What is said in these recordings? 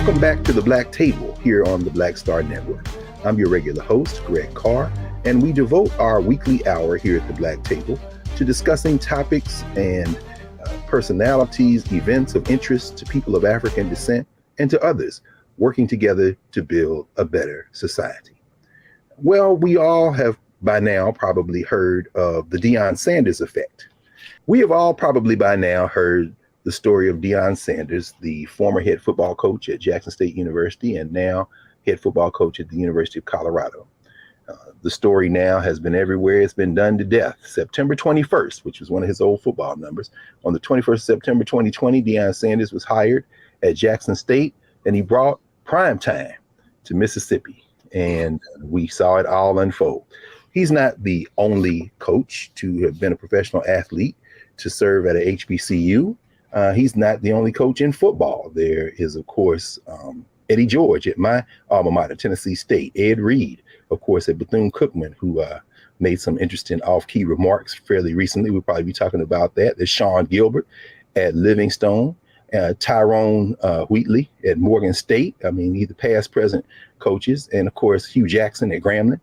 Welcome back to the Black Table here on the Black Star Network. I'm your regular host, Greg Carr, and we devote our weekly hour here at the Black Table to discussing topics and personalities, events of interest to people of African descent and to others working together to build a better society. Well, we all have by now probably heard of the Deion Sanders effect. We have all probably by now heard the story of Deion Sanders, the former head football coach at Jackson State University and now head football coach at the University of Colorado. The story now has been everywhere. It's been done to death. September 21st, which was one of his old football numbers. On the 21st of September 2020, Deion Sanders was hired at Jackson State, and he brought prime time to Mississippi. And we saw it all unfold. He's not the only coach to have been a professional athlete to serve at a HBCU. He's not the only coach in football. There is, of course, Eddie George at my alma mater, Tennessee State, Ed Reed, of course, at Bethune-Cookman, who made some interesting off-key remarks fairly recently. We'll probably be talking about that. There's Sean Gilbert at Livingstone, Tyrone Wheatley at Morgan State. I mean, either past, present coaches, and of course, Hugh Jackson at Grambling.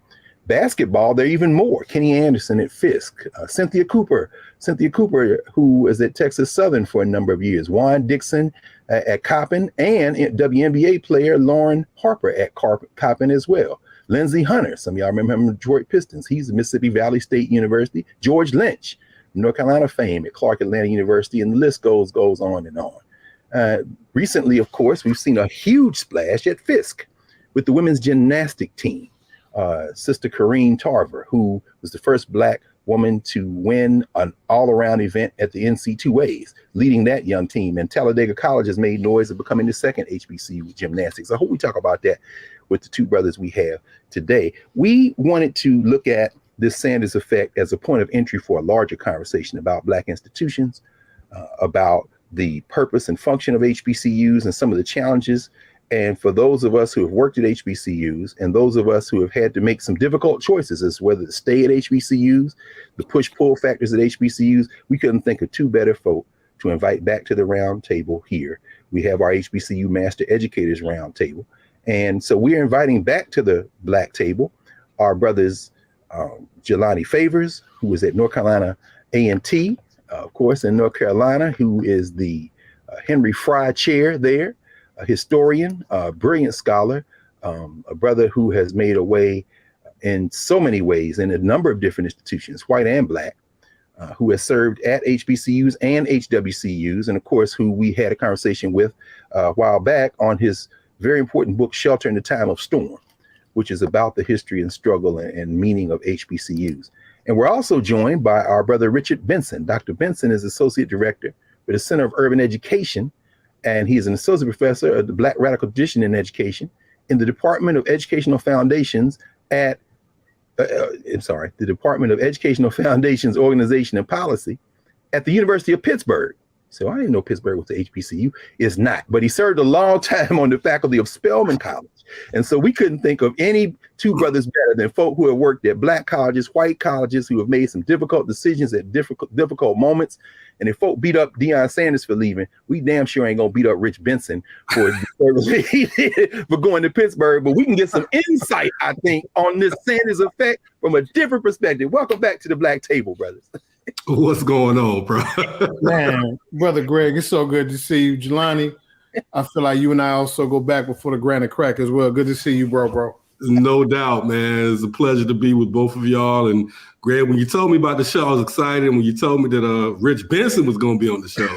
Basketball, there are even more. Kenny Anderson at Fisk, Cynthia Cooper, who was at Texas Southern for a number of years, Juan Dixon at Coppin, and WNBA player Lauren Harper at Coppin as well. Lindsey Hunter, some of y'all remember him from Detroit Pistons. He's at Mississippi Valley State University. George Lynch, North Carolina fame at Clark Atlanta University, and the list goes on and on. Recently, of course, we've seen a huge splash at Fisk with the women's gymnastic team. Sister Corrine Tarver, who was the first Black woman to win an all-around event at the NC2As, leading that young team. And Talladega College has made noise of becoming the second HBCU gymnastics. I hope we talk about that with the two brothers we have today. We wanted to look at this Sanders effect as a point of entry for a larger conversation about Black institutions, about the purpose and function of HBCUs and some of the challenges. And for those of us who have worked at HBCUs and those of us who have had to make some difficult choices as whether to stay at HBCUs, the push-pull factors at HBCUs, we couldn't think of two better folk to invite back to the round table here. We have our HBCU Master Educators Round Table. And so we're inviting back to the Black Table our brothers Jelani Favors, who is at North Carolina A&T, of course, in North Carolina, who is the Henry Fry Chair there. A historian, a brilliant scholar, a brother who has made a way in so many ways in a number of different institutions, white and Black, who has served at HBCUs and HWCUs, and of course, who we had a conversation with a while back on his very important book, Shelter in the Time of Storm, which is about the history and struggle and meaning of HBCUs. And we're also joined by our brother, Richard Benson. Dr. Benson is Associate Director with the Center of Urban Education, and he is an associate professor of the Black Radical Tradition in Education in the Department of Educational Foundations at, the Department of Educational Foundations Organization and Policy at the University of Pittsburgh. So I didn't know Pittsburgh was the HBCU. It's not, but he served a long time on the faculty of Spelman College. And so we couldn't think of any two brothers better than folk who have worked at Black colleges, white colleges, who have made some difficult decisions at difficult moments. And if folk beat up Deion Sanders for leaving, we damn sure ain't gonna beat up Rich Benson for going to Pittsburgh. But we can get some insight, I think, on this Sanders effect from a different perspective. Welcome back to the Black Table, brothers. What's going on, bro? Man, brother Greg, it's so good to see you. Jelani, I feel like you and I also go back before the Granite Crack as well. Good to see you, bro. No doubt, man. It's a pleasure to be with both of y'all. And Greg, when you told me about the show, I was excited. And when you told me that Rich Benson was going to be on the show,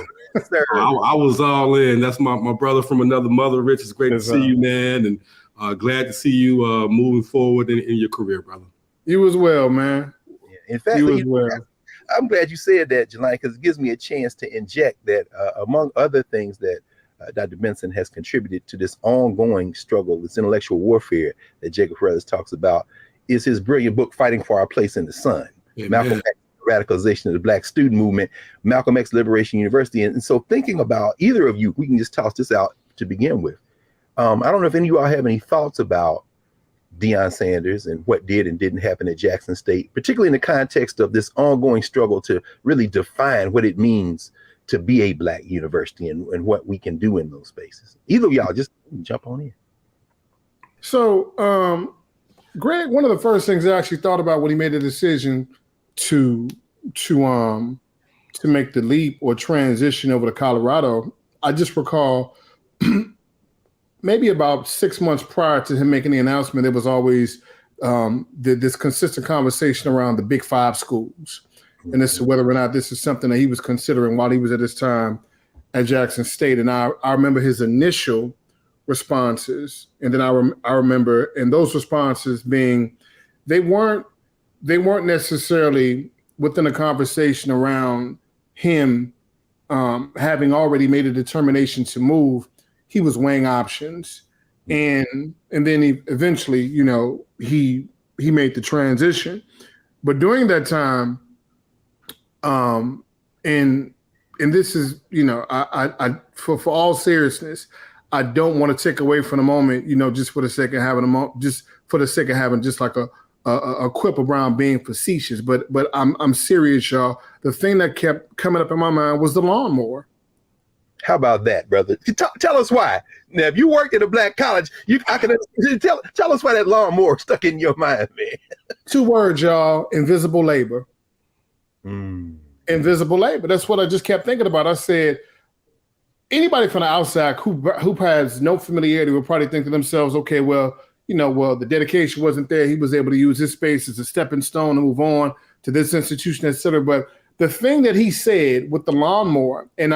I was all in. That's my brother from another mother. Rich, it's great to see you, man. And glad to see you moving forward in your career, brother. You as well, man. Yeah. In fact, I'm glad you said that, Jelani, because it gives me a chance to inject that among other things that Dr. Benson has contributed to this ongoing struggle, this intellectual warfare that Jacob Perez talks about, is his brilliant book, Fighting for Our Place in the Sun. Amen. Malcolm X, Radicalization of the Black Student Movement, Malcolm X Liberation University. And so thinking about either of you, we can just toss this out to begin with. I don't know if any of you all have any thoughts about Deion Sanders and what did and didn't happen at Jackson State, particularly in the context of this ongoing struggle to really define what it means to be a Black university and what we can do in those spaces. Either of y'all just jump on in. So, Greg, one of the first things I actually thought about when he made the decision to make the leap or transition over to Colorado, I just recall maybe about 6 months prior to him making the announcement, there was always this consistent conversation around the Big Five schools, and as to whether or not this is something that he was considering while he was at his time at Jackson State. And I remember his initial responses, and then I remember, and those responses being, they weren't necessarily within a conversation around him having already made a determination to move. He was weighing options, and then he eventually, he made the transition. But during that time, and this is, I for all seriousness, I don't want to take away from the moment, just for the sake of having just like a quip around being facetious, but I'm serious, y'all. The thing that kept coming up in my mind was the lawnmower. How about that, brother? Tell us why. Now, if you worked at a Black college, I can tell us why that lawnmower stuck in your mind, man. 2 words, y'all: invisible labor. Invisible labor. That's what I just kept thinking about. I said, anybody from the outside who has no familiarity will probably think to themselves, okay, well, the dedication wasn't there. He was able to use his space as a stepping stone to move on to this institution, et cetera. But the thing that he said with the lawnmower, it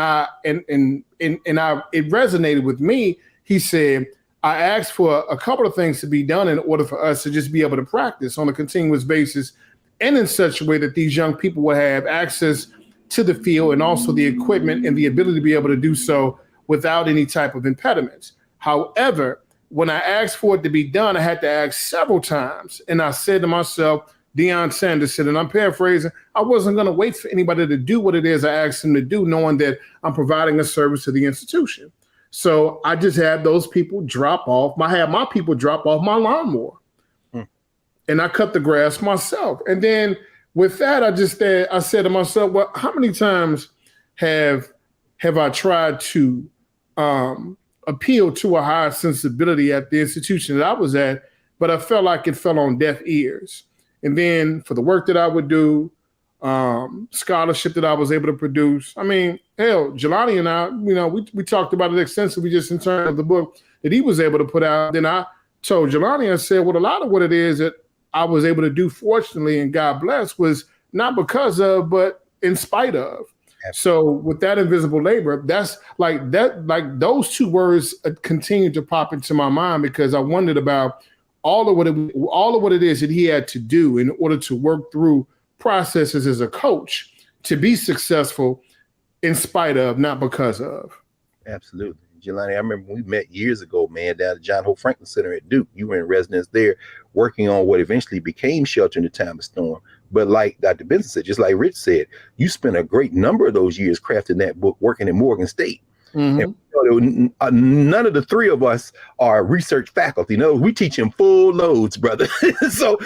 resonated with me. He said, I asked for a couple of things to be done in order for us to just be able to practice on a continuous basis, and in such a way that these young people will have access to the field and also the equipment and the ability to be able to do so without any type of impediments. However, when I asked for it to be done, I had to ask several times. And I said to myself, Deion Sanders said, and I'm paraphrasing, I wasn't going to wait for anybody to do what it is I asked them to do, knowing that I'm providing a service to the institution. So I just had those people drop off. I had my people drop off my lawnmower. And I cut the grass myself. And then with that, I said to myself, well, how many times have I tried to appeal to a higher sensibility at the institution that I was at, but I felt like it fell on deaf ears. And then for the work that I would do, scholarship that I was able to produce. I mean, hell, Jelani and I, we talked about it extensively just in terms of the book that he was able to put out. Then I told Jelani, I said, well, a lot of what it is that I was able to do, fortunately, and God bless, was not because of, but in spite of. So with that invisible labor, that's like those 2 words continue to pop into my mind, because I wondered about all of what it is that he had to do in order to work through processes as a coach to be successful in spite of, not because of. Absolutely. Jelani, I remember we met years ago, man, down at John Hope Franklin Center at Duke. You were in residence there working on what eventually became Shelter in the Time of Storm. But like Dr. Benson said, just like Rich said, you spent a great number of those years crafting that book, working at Morgan State. And none of the 3 of us are research faculty. No, we teach in full loads, brother. So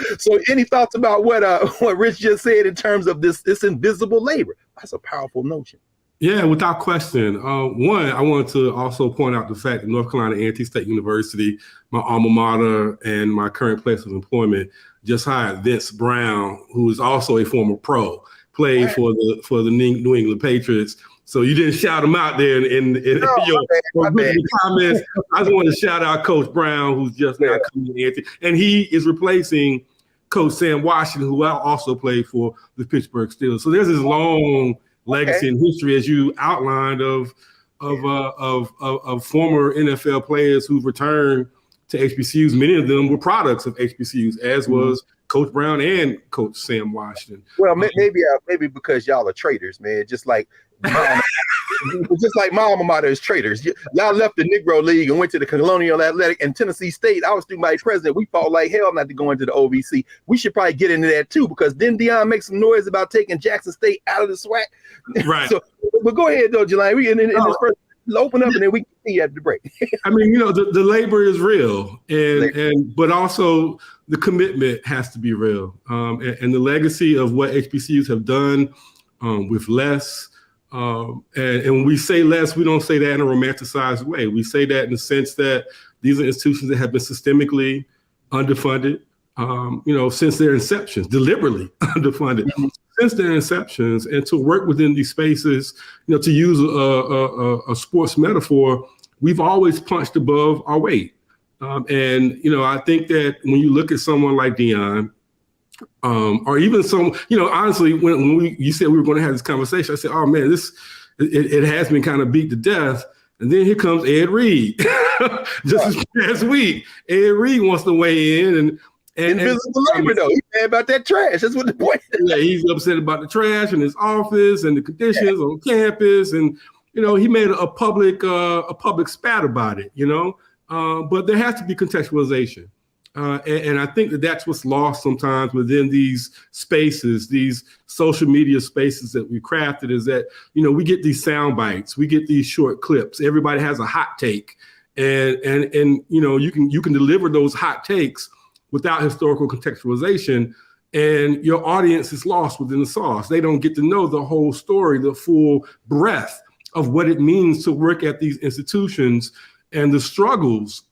any thoughts about what Rich just said in terms of this invisible labor? That's a powerful notion. Yeah, without question. One, I wanted to also point out the fact that North Carolina A&T State University, my alma mater and my current place of employment, just hired Vince Brown, who is also a former pro, played for the New England Patriots. So you didn't shout him out there in your comments. I just want to shout out Coach Brown, who's just now coming to A&T, and he is replacing Coach Sam Washington, who also played for the Pittsburgh Steelers. So there's this long legacy and history, as you outlined, of former NFL players who've returned to HBCUs. Many of them were products of HBCUs, as was Coach Brown and Coach Sam Washington. Well, maybe because y'all are traitors, man. Just like my alma mater is traitors. Y'all left the Negro League and went to the Colonial Athletic and Tennessee State. I was student body president. We fought like hell not to go into the OVC. We should probably get into that too, because then Deion makes some noise about taking Jackson State out of the SWAC. Right. So, but go ahead though, Jelani. We in this first open up and then we can see at the break. I mean, the labor is real, but also the commitment has to be real. And the legacy of what HBCUs have done with less, And when we say less, we don't say that in a romanticized way. We say that in the sense that these are institutions that have been systemically underfunded, since their inceptions, deliberately underfunded since their inceptions, and to work within these spaces, to use a sports metaphor, we've always punched above our weight. I think that when you look at someone like Deion, or even some, honestly, when you said we were going to have this conversation, I said, oh man, it has been kind of beat to death. And then here comes Ed Reed. Just this past week, Ed Reed wants to weigh in and invisible labor, though. He's mad about that trash. That's what the point is. Yeah, he's upset about the trash in his office and the conditions on campus, and he made a public spat about it. But there has to be contextualization, and I think that's what's lost sometimes within these spaces, these social media spaces that we crafted. Is that we get these sound bites, we get these short clips. Everybody has a hot take, and you can deliver those hot takes without historical contextualization, and your audience is lost within the sauce. They don't get to know the whole story, the full breadth of what it means to work at these institutions and the struggles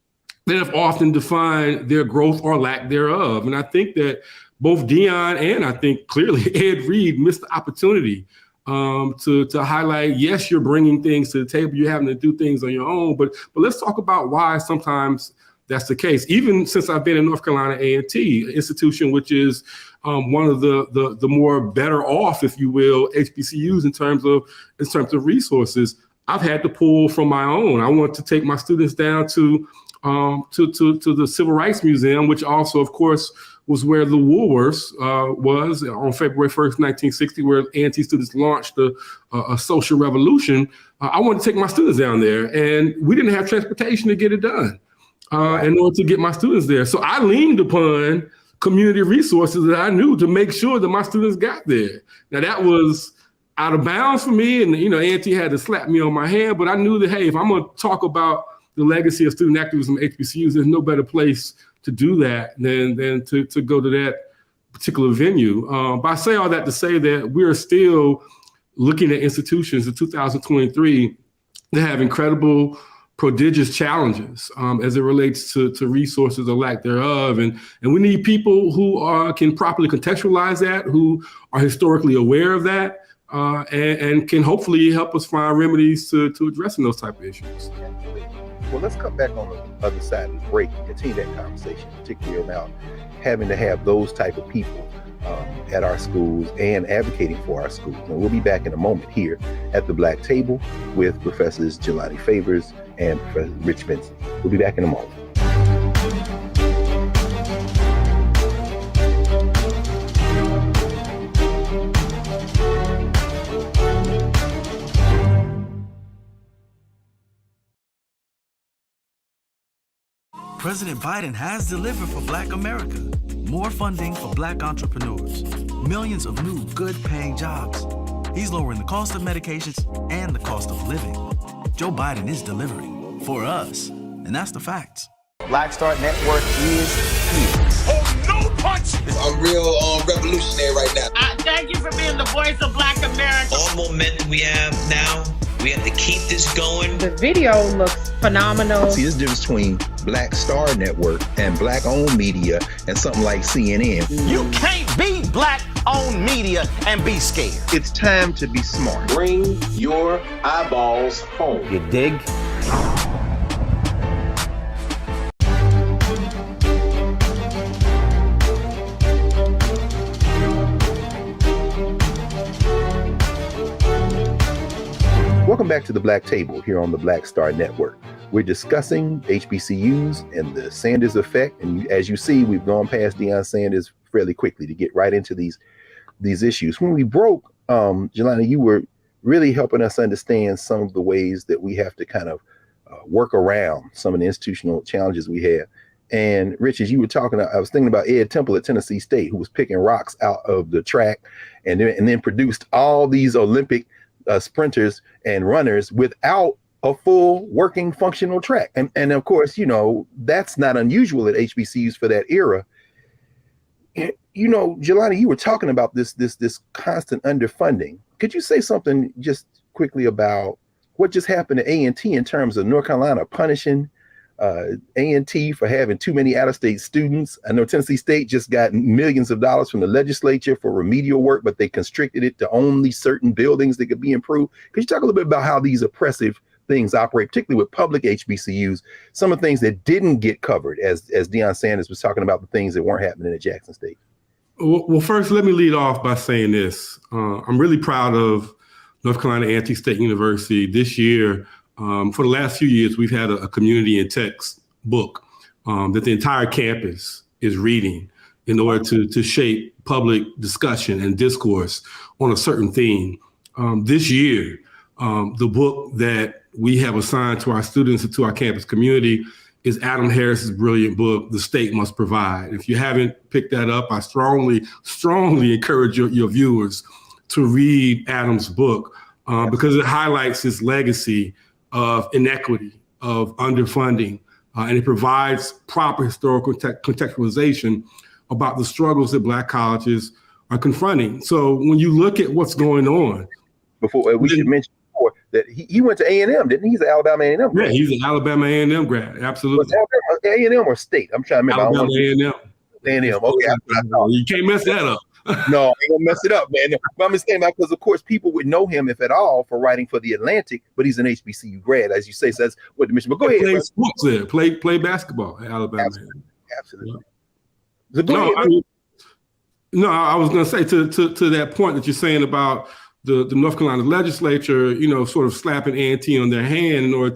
that have often defined their growth or lack thereof. And I think that both Deion and I think clearly Ed Reed missed the opportunity to highlight, yes, you're bringing things to the table, you're having to do things on your own, but let's talk about why sometimes that's the case. Even since I've been in North Carolina A&T, an institution which is one of the more better off, if you will, HBCUs in terms of resources, I've had to pull from my own. I want to take my students down to the Civil Rights Museum, which also, of course, was where the Woolworths was on February 1st, 1960, where A&T students launched a social revolution. I wanted to take my students down there, and we didn't have transportation to get it done. In order to get my students there. So I leaned upon community resources that I knew to make sure that my students got there. Now that was out of bounds for me, and A&T had to slap me on my hand, but I knew that, hey, if I'm gonna talk about the legacy of student activism at HBCUs, there's no better place to do that than to go to that particular venue. But I say all that to say that we're still looking at institutions in 2023 that have incredible, prodigious challenges as it relates to resources or lack thereof. And we need people who can properly contextualize that, who are historically aware of that, and can hopefully help us find remedies to addressing those type of issues. Well, let's come back on the other side of the break and continue that conversation, particularly around having to have those type of people at our schools and advocating for our schools. And we'll be back in a moment here at the Black Table with Professors Jelani Favors and Professor Rich Benson. We'll be back in a moment. President Biden has delivered for Black America. More funding for Black entrepreneurs. Millions of new good-paying jobs. He's lowering the cost of medications and the cost of living. Joe Biden is delivering for us, and that's the facts. Black Star Network is here. Oh, no punch! I'm real revolutionary right now. Thank you for being the voice of Black America. All momentum we have now, we have to keep this going. The video looks phenomenal. See, there's a difference between Black Star Network and Black-owned media and something like CNN. You can't be Black-owned media and be scared. It's time to be smart. Bring your eyeballs home. You dig? Welcome back to the Black Table here on the Black Star Network. We're discussing HBCUs and the Sanders effect. And as you see, we've gone past Deion Sanders fairly quickly to get right into these issues. When we broke, Jelani, you were really helping us understand some of the ways that we have to kind of work around some of the institutional challenges we have. And Rich, as you were talking, I was thinking about Ed Temple at Tennessee State, who was picking rocks out of the track and then produced all these Olympic sprinters and runners without a full working functional track. And of course, that's not unusual at HBCUs for that era. Jelani, you were talking about this constant underfunding. Could you say something just quickly about what just happened to A&T in terms of North Carolina punishing A&T for having too many out-of-state students. I know Tennessee State just got millions of dollars from the legislature for remedial work, but they constricted it to only certain buildings that could be improved. Could you talk a little bit about how these oppressive things operate, particularly with public HBCUs, some of the things that didn't get covered, as Deion Sanders was talking about the things that weren't happening at Jackson State? Well, first, let me lead off by saying this. I'm really proud of North Carolina A&T State University. This year, for the last few years, we've had a community and text book that the entire campus is reading in order to shape public discussion and discourse on a certain theme. This year, the book that we have assigned to our students and to our campus community is Adam Harris's brilliant book, The State Must Provide. If you haven't picked that up, I strongly encourage your viewers to read Adam's book because it highlights his legacy of inequity, of underfunding, and it provides proper historical contextualization about the struggles that Black colleges are confronting. So when you look at what's going on. Before we should mention that he went to A&M, didn't he? He's an Alabama A&M grad. Yeah, he's an Alabama A&M grad, absolutely. Was A&M or State? I'm trying to remember. Alabama A&M. A&M, okay. You can't mess that up. No, I ain't gonna mess it up, man. But I'm just saying that because, of course, people would know him, if at all, for writing for The Atlantic, but he's an HBCU grad, as you say, so that's what the mission. But go ahead. Play sports there, play basketball at Alabama. Absolutely. Yeah. I was gonna say to that point that you're saying about the North Carolina legislature, sort of slapping A&T on their hand in order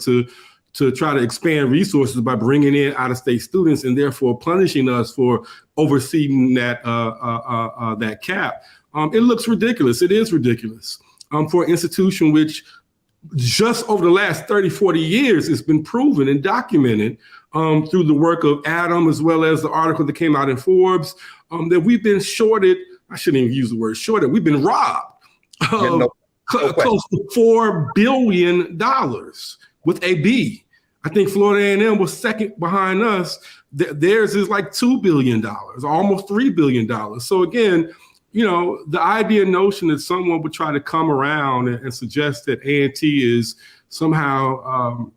to try to expand resources by bringing in out-of-state students and therefore punishing us for overseeing that cap. It looks ridiculous. It is ridiculous for an institution which just over the last 30, 40 years has been proven and documented through the work of Adam, as well as the article that came out in Forbes, that we've been shorted. I shouldn't even use the word shorted. We've been robbed. Close to $4 billion with a B. I think Florida A&M was second behind us. Theirs is like $2 billion, almost $3 billion. So again, the notion that someone would try to come around and suggest that A&T is somehow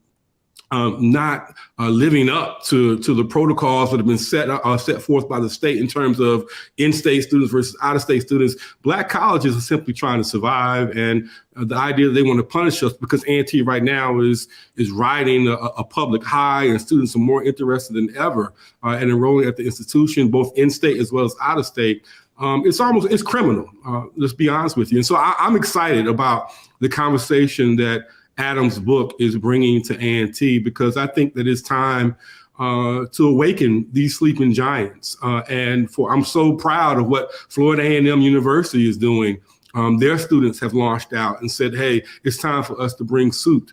not living up to the protocols that have been set forth by the state in terms of in-state students versus out-of-state students. Black colleges are simply trying to survive, and the idea that they want to punish us because A&T right now is riding a public high, and students are more interested than ever in enrolling at the institution, both in-state as well as out-of-state. It's criminal. Let's be honest with you. And so I'm excited about the conversation that Adam's book is bringing to A&T, because I think that it's time to awaken these sleeping giants. I'm so proud of what Florida A&M University is doing. Their students have launched out and said, hey, it's time for us to bring suit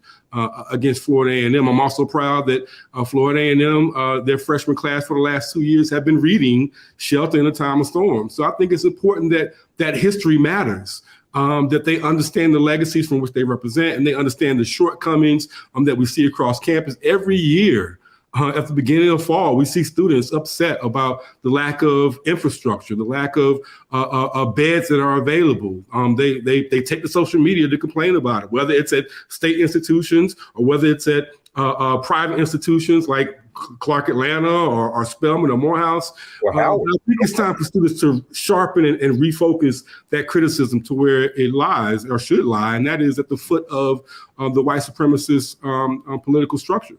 against Florida A&M. I'm also proud that Florida A&M, their freshman class for the last 2 years have been reading Shelter in a Time of Storm. So I think it's important that history matters. That they understand the legacies from which they represent, and they understand the shortcomings that we see across campus. Every year at the beginning of fall, we see students upset about the lack of infrastructure, the lack of beds that are available. They take to social media to complain about it, whether it's at state institutions or whether it's at private institutions like Clark Atlanta or Spelman or Morehouse. I think it's time for students to sharpen and refocus that criticism to where it lies, or should lie, and that is at the foot of the white supremacist political structure.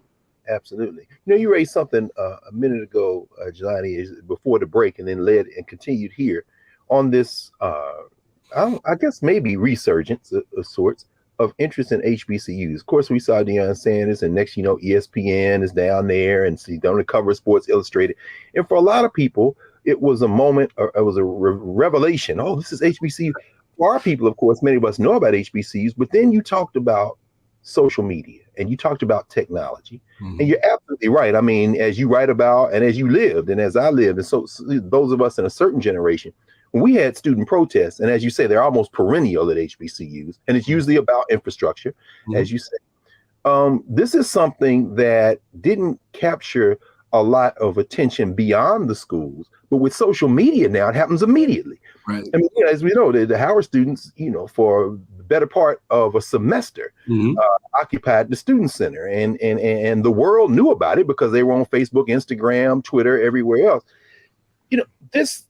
Absolutely. You raised something a minute ago, Jelani, before the break, and then led and continued here on this, I guess maybe resurgence of sorts of interest in HBCUs. Of course, we saw Deion Sanders, and next, ESPN is down there, and see on the cover of Sports Illustrated. And for a lot of people, it was a moment, or it was a revelation. Oh, this is HBCU. For our people, of course, many of us know about HBCUs, but then you talked about social media and you talked about technology. Mm-hmm. And you're absolutely right. I mean, as you write about, and as you lived, and as I lived, and so those of us in a certain generation, when we had student protests, and as you say, they're almost perennial at HBCUs, and it's usually about infrastructure, as you say. This is something that didn't capture a lot of attention beyond the schools, but with social media now, it happens immediately. Right. I mean, as we know, the Howard students, for the better part of a semester, occupied the student center, and the world knew about it because they were on Facebook, Instagram, Twitter, everywhere else. You know, this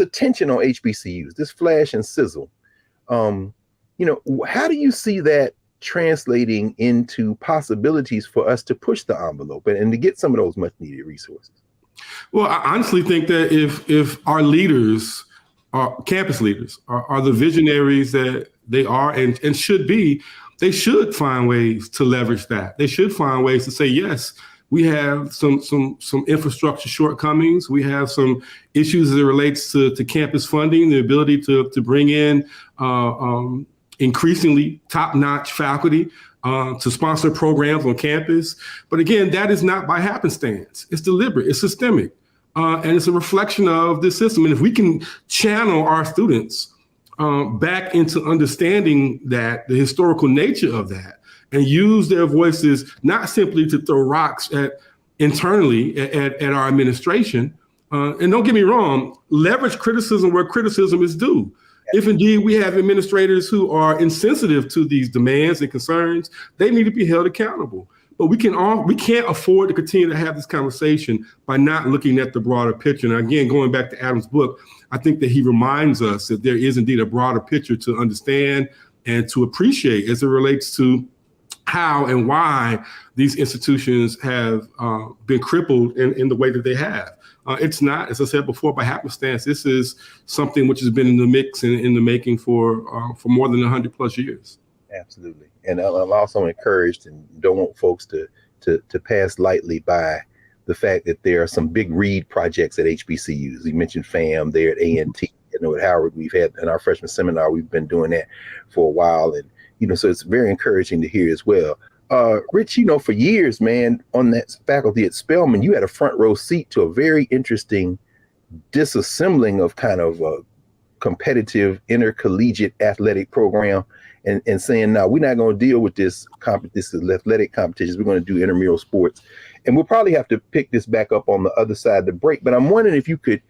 attention on HBCUs, this flash and sizzle. You know, how do you see that translating into possibilities for us to push the envelope and to get some of those much needed resources? Well, I honestly think that if our leaders, our campus leaders, are the visionaries that they are and should be, they should find ways to leverage that. They should find ways to say, yes, we have some infrastructure shortcomings. We have some issues as it relates to campus funding, the ability to bring in increasingly top-notch faculty to sponsor programs on campus. But again, that is not by happenstance. It's deliberate, it's systemic, and it's a reflection of this system. And if we can channel our students back into understanding that, the historical nature of that, and use their voices not simply to throw rocks internally at our administration, and don't get me wrong, leverage criticism where criticism is due. If indeed we have administrators who are insensitive to these demands and concerns, they need to be held accountable. But we can't afford to continue to have this conversation by not looking at the broader picture. And again, going back to Adam's book, I think that he reminds us that there is indeed a broader picture to understand and to appreciate as it relates to how and why these institutions have been crippled in the way that they have. It's not, as I said before, by happenstance. This is something which has been in the mix and in the making for more than 100+ years. Absolutely. And I'm also encouraged and don't want folks to pass lightly by the fact that there are some big read projects at HBCUs. You mentioned FAM there at A&T. You know, at Howard, we've had in our freshman seminar, we've been doing that for a while. And, you know, so it's very encouraging to hear as well. Rich, you know, for years, man, on that faculty at Spelman, you had a front row seat to a very interesting disassembling of kind of a competitive intercollegiate athletic program and saying, no, we're not going to deal with this athletic competitions. We're going to do intramural sports. And we'll probably have to pick this back up on the other side of the break. But I'm wondering if you could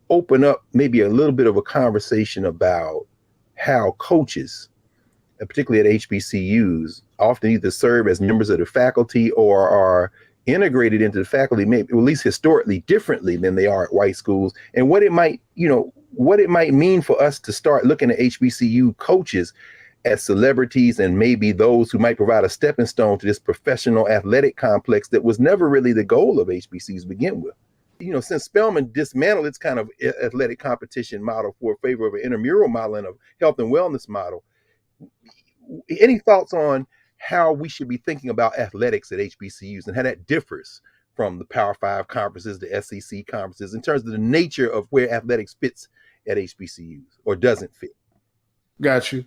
open up maybe a little bit of a conversation about how coaches, particularly at HBCUs, often either serve as members of the faculty or are integrated into the faculty, maybe at least historically differently than they are at white schools, and what it might mean for us to start looking at HBCU coaches as celebrities and maybe those who might provide a stepping stone to this professional athletic complex that was never really the goal of HBCUs to begin with. You know, since Spelman dismantled its kind of athletic competition model for favor of an intramural model and a health and wellness model, any thoughts on how we should be thinking about athletics at HBCUs and how that differs from the Power 5 conferences, the SEC conferences, in terms of the nature of where athletics fits at HBCUs or doesn't fit? Got you.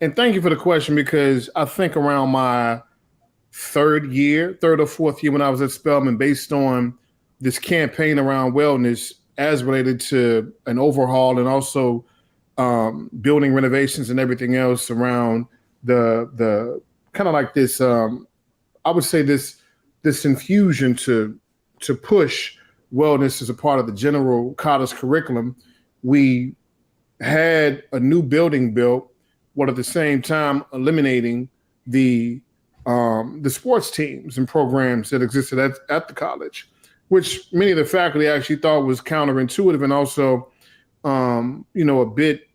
And thank you for the question, because I think around my third or fourth year when I was at Spelman, based on this campaign around wellness as related to an overhaul and also building renovations and everything else around the kind of like this, I would say this infusion to push wellness as a part of the general college curriculum. We had a new building built, while at the same time eliminating the sports teams and programs that existed at the college, which many of the faculty actually thought was counterintuitive and also, a bit,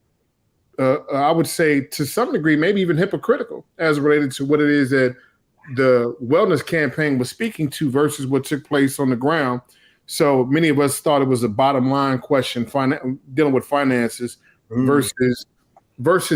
I would say to some degree, maybe even hypocritical as related to what it is that the wellness campaign was speaking to versus what took place on the ground. So many of us thought it was a bottom line question, dealing with finances versus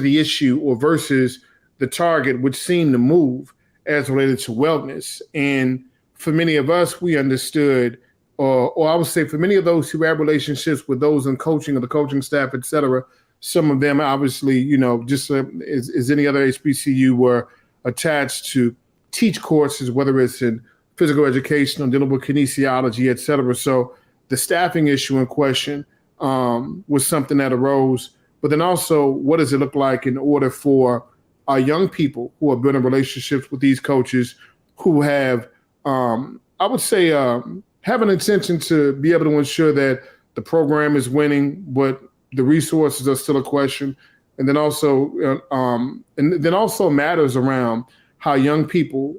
the issue or versus the target, which seemed to move as related to wellness. And for many of us, we understood, or I would say for many of those who have relationships with those in coaching or the coaching staff, et cetera, some of them obviously, just as any other HBCU, were attached to teach courses, whether it's in physical education or dealing with kinesiology, et cetera. So the staffing issue in question was something that arose. But then also, what does it look like in order for our young people who are building relationships with these coaches who have, I would say, have an intention to be able to ensure that the program is winning, but the resources are still a question. and then also matters around how young people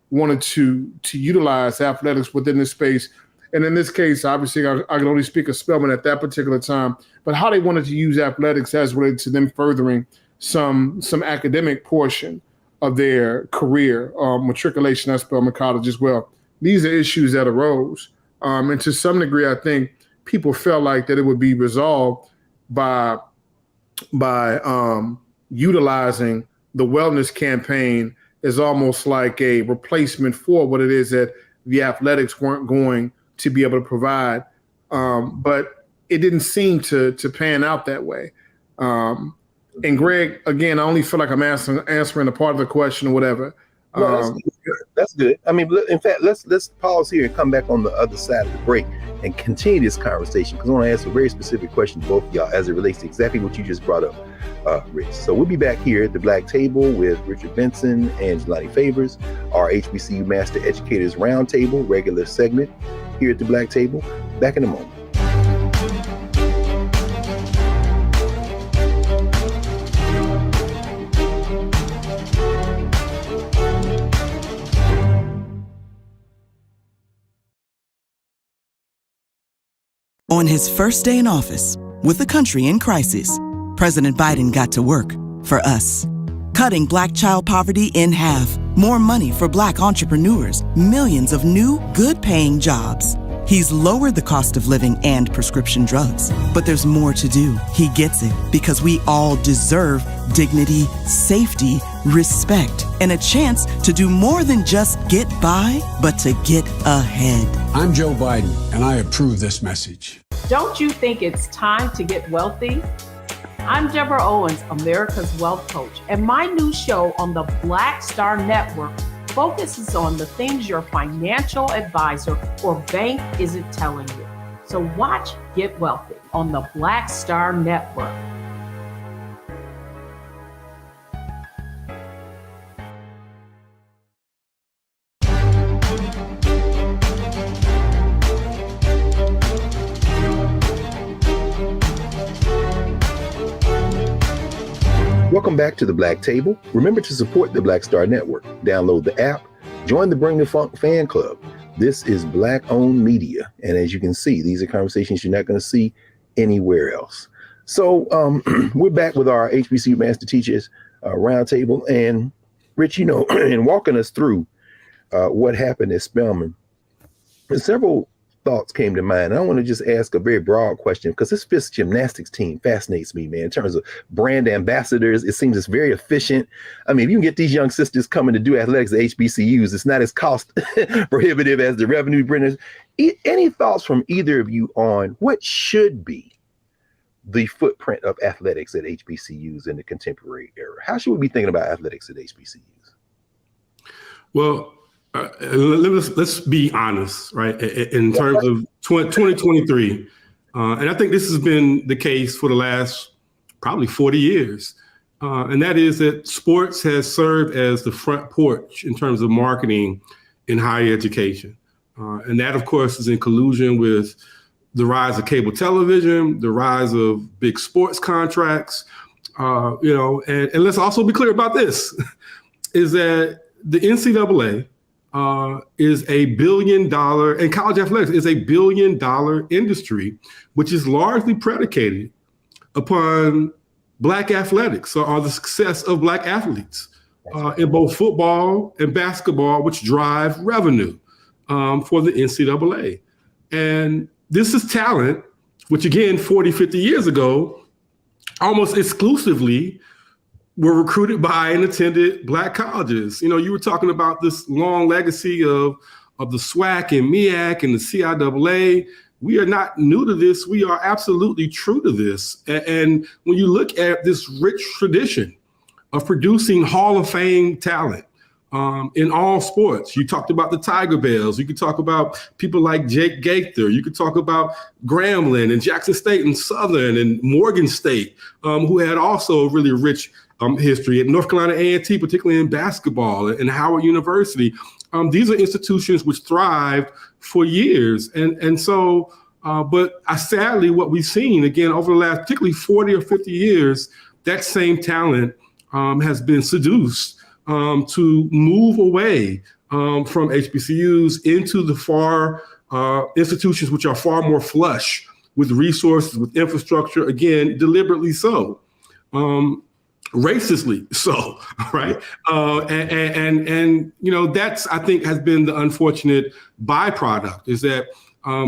wanted to utilize athletics within this space. And in this case, obviously, I can only speak of Spelman at that particular time, but how they wanted to use athletics as related to them furthering some academic portion of their career, matriculation at Spelman College as well. These are issues that arose. And to some degree, I think people felt like that it would be resolved by utilizing the wellness campaign as almost like a replacement for what it is that the athletics weren't going to be able to provide. But it didn't seem to pan out that way. And Greg, again, I only feel like I'm answering a part of the question or whatever. That's good. I mean, in fact, let's pause here and come back on the other side of the break and continue this conversation, because I want to ask a very specific question to both of y'all as it relates to exactly what you just brought up, Rich. So we'll be back here at the Black Table with Richard Benson and Jelani Favors, our HBCU Master Educators Roundtable regular segment here at the Black Table. Back in a moment. On his first day in office, with the country in crisis, President Biden got to work for us. Cutting Black child poverty in half, more money for Black entrepreneurs, millions of new, good-paying jobs. He's lowered the cost of living and prescription drugs. But there's more to do. He gets it, because we all deserve dignity, safety, respect, and a chance to do more than just get by, but to get ahead. I'm Joe Biden, and I approve this message. Don't you think it's time to get wealthy? I'm Deborah Owens, America's Wealth Coach, and my new show on the Black Star Network focuses on the things your financial advisor or bank isn't telling you. So watch Get Wealthy on the Black Star Network. Welcome back to the Black Table. Remember to support the Black Star Network. Download the app. Join the Bring the Funk fan club. This is Black-owned media. And as you can see, these are conversations you're not going to see anywhere else. So we're back with our HBCU Master Teachers Roundtable. And Rich, in walking us through what happened at Spelman, several thoughts came to mind. I want to just ask a very broad question, because this Fisk gymnastics team fascinates me, man. In terms of brand ambassadors, it seems it's very efficient. I mean, if you can get these young sisters coming to do athletics at HBCUs, it's not as cost prohibitive as the revenue bringers. Any thoughts from either of you on what should be the footprint of athletics at HBCUs in the contemporary era? How should we be thinking about athletics at HBCUs? Well, let's be honest, right? In terms of 2023, and I think this has been the case for the last probably 40 years, and that is that sports has served as the front porch in terms of marketing in higher education. And that, of course, is in collusion with the rise of cable television, the rise of big sports contracts, and let's also be clear about this, is that the NCAA is $1 billion, and college athletics is $1 billion industry, which is largely predicated upon Black athletics or the success of Black athletes in both football and basketball, which drive revenue for the NCAA. And this is talent, which again, 40, 50 years ago, almost exclusively were recruited by and attended Black colleges. You were talking about this long legacy of the SWAC and MEAC and the CIAA. We are not new to this. We are absolutely true to this. And when you look at this rich tradition of producing Hall of Fame talent in all sports, you talked about the Tiger Bells. You could talk about people like Jake Gaither. You could talk about Grambling and Jackson State and Southern and Morgan State, who had also a really rich history at North Carolina A&T, particularly in basketball, and Howard University. These are institutions which thrived for years. And so, but sadly, what we've seen, again, over the last particularly 40 or 50 years, that same talent has been seduced to move away from HBCUs into the far institutions which are far more flush with resources, with infrastructure, again, deliberately so. Racistly so, right? And you know, that's, I think, has been the unfortunate byproduct, is that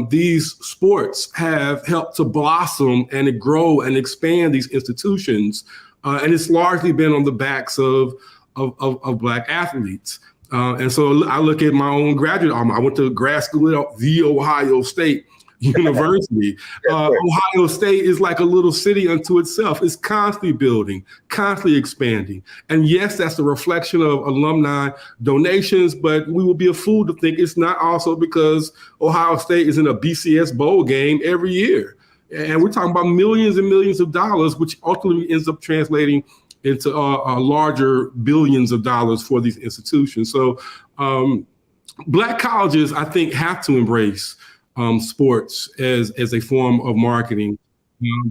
these sports have helped to blossom and grow and expand these institutions. And it's largely been on the backs of Black athletes. And so I look at my own graduate alma. I went to grad school at The Ohio State University. Ohio State is like a little city unto itself. It's constantly building, constantly expanding. And yes, that's a reflection of alumni donations, but we will be a fool to think it's not also because Ohio State is in a BCS bowl game every year. And we're talking about millions and millions of dollars, which ultimately ends up translating into larger billions of dollars for these institutions. So Black colleges, I think, have to embrace sports as a form of marketing.